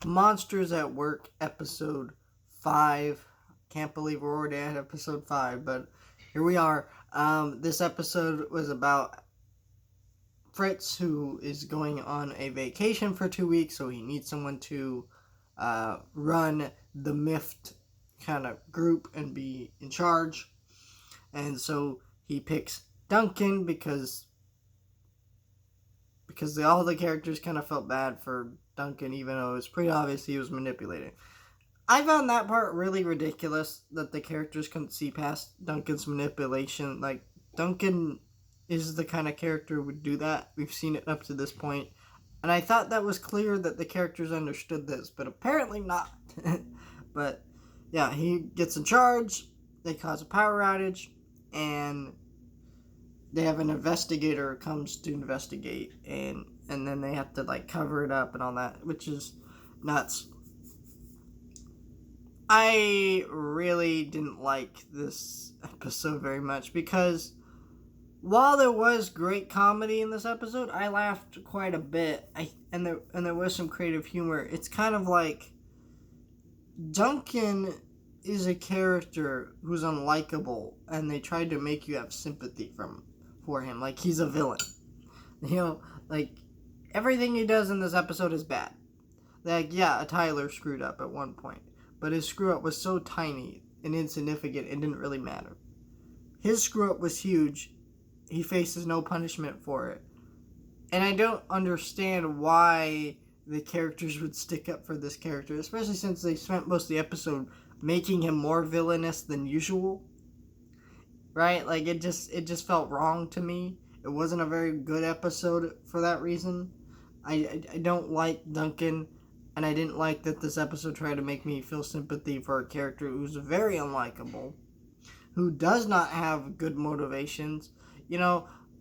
Monsters at Work, episode 5. Can't believe we're already at episode 5, but here we are. This episode was about Fritz, who is going on a vacation for 2 weeks, so he needs someone to run the MIFT kind of group and be in charge. And so he picks Duncan because all the characters kind of felt bad for Duncan, even though it was pretty obvious he was manipulating. I found that part really ridiculous, that the characters couldn't see past Duncan's manipulation. Like, Duncan is the kind of character who would do that. We've seen it up to this point. And I thought that was clear that the characters understood this, but apparently not. But, yeah, he gets in charge, they cause a power outage, and they have an investigator who comes to investigate, and then they have to, like, cover it up and all that, which is nuts. I really didn't like this episode very much because while there was great comedy in this episode, I laughed quite a bit. And there was some creative humor. It's kind of like Duncan is a character who's unlikable, and they tried to make you have sympathy for him, like he's a villain. Like everything he does in this episode is bad. Like, yeah, Tyler screwed up at one point, but his screw up was so tiny and insignificant it didn't really matter. His screw up was huge. He faces no punishment for it. And I don't understand why the characters would stick up for this character, especially since they spent most of the episode making him more villainous than usual. Right? Like, it just felt wrong to me. It wasn't a very good episode for that reason. I don't like Duncan, and I didn't like that this episode tried to make me feel sympathy for a character who's very unlikable, who does not have good motivations.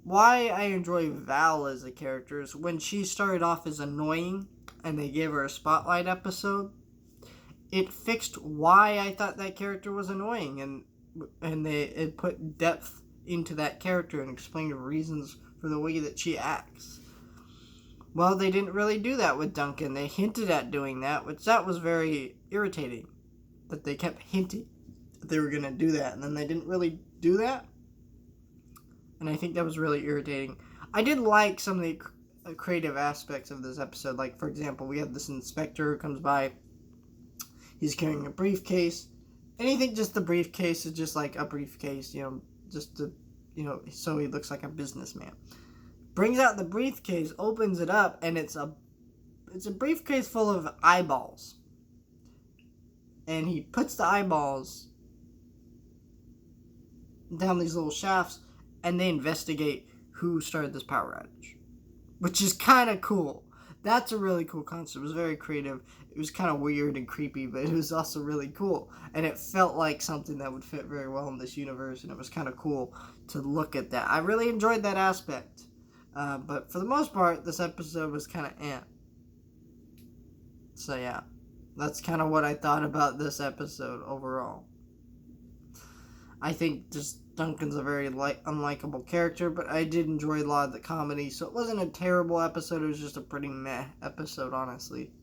Why I enjoy Val as a character is when she started off as annoying and they gave her a spotlight episode, it fixed why I thought that character was annoying, and it put depth into that character and explained reasons for the way that she acts. Well, they didn't really do that with Duncan. They hinted at doing that, which that was very irritating, that they kept hinting that they were going to do that, and then they didn't really do that. And I think that was really irritating. I did like some of the creative aspects of this episode. Like, for example, we have this inspector who comes by. He's carrying a briefcase. And you think just the briefcase is just like a briefcase, so he looks like a businessman. Brings out the briefcase, opens it up, and it's a briefcase full of eyeballs. And he puts the eyeballs down these little shafts, and they investigate who started this power outage, which is kind of cool. That's a really cool concept. It was very creative. It was kind of weird and creepy, but it was also really cool. And it felt like something that would fit very well in this universe, and it was kind of cool to look at that. I really enjoyed that aspect. But for the most part, this episode was kind of So yeah, that's kind of what I thought about this episode overall. I think just Duncan's a very unlikable character, but I did enjoy a lot of the comedy, so it wasn't a terrible episode. It was just a pretty meh episode, honestly.